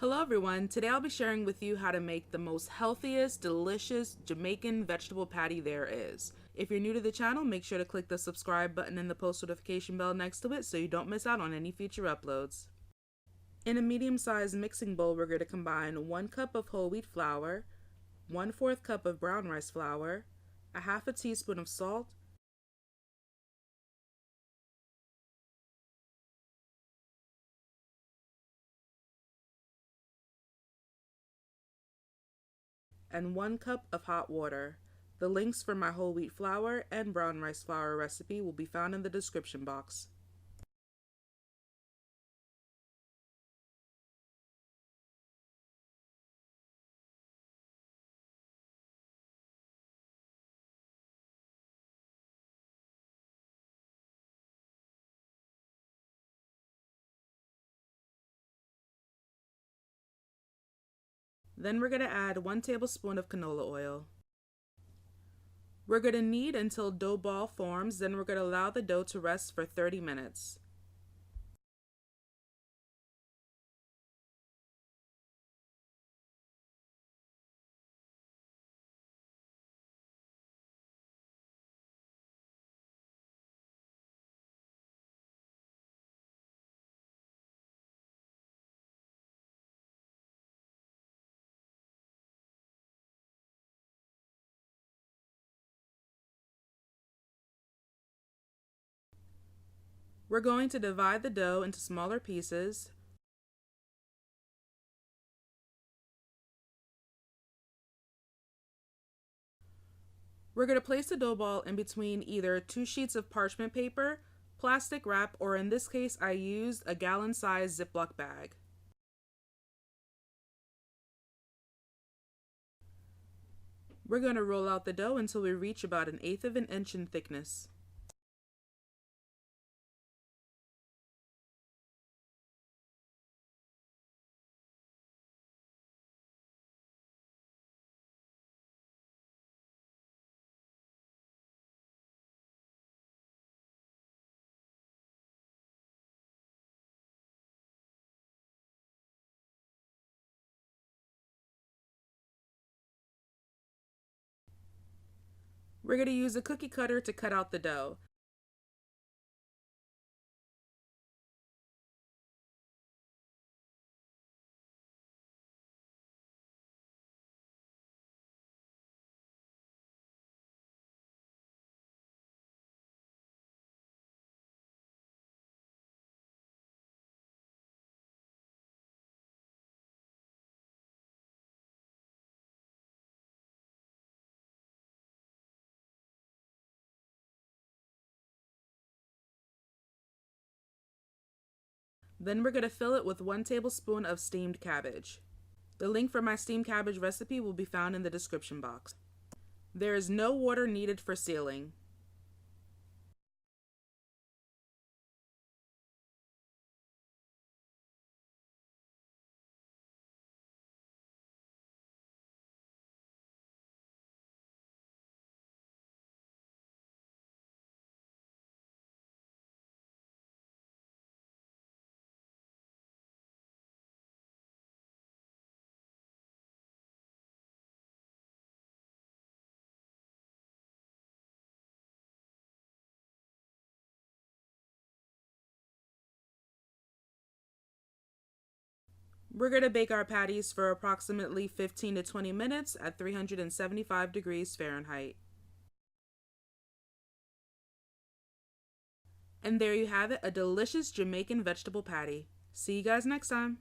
Hello everyone, today I'll be sharing with you how to make the most healthiest, delicious Jamaican vegetable patty there is. If you're new to the channel, make sure to click the subscribe button and the post notification bell next to it so you don't miss out on any future uploads. In a medium-sized mixing bowl, we're going to combine 1 cup of whole wheat flour, 1/4 cup of brown rice flour, a half a teaspoon of salt, and 1 cup of hot water. The links for my whole wheat flour and brown rice flour recipe will be found in the description box. Then we're going to add 1 tablespoon of canola oil. We're going to knead until dough ball forms, then we're going to allow the dough to rest for 30 minutes. We're going to divide the dough into smaller pieces. We're going to place the dough ball in between either 2 sheets of parchment paper, plastic wrap, or in this case I used a gallon-sized Ziploc bag. We're going to roll out the dough until we reach about 1/8 of an inch in thickness. We're going to use a cookie cutter to cut out the dough. Then we're going to fill it with 1 tablespoon of steamed cabbage. The link for my steamed cabbage recipe will be found in the description box. There is no water needed for sealing. We're going to bake our patties for approximately 15 to 20 minutes at 375 degrees Fahrenheit. And there you have it, a delicious Jamaican vegetable patty. See you guys next time.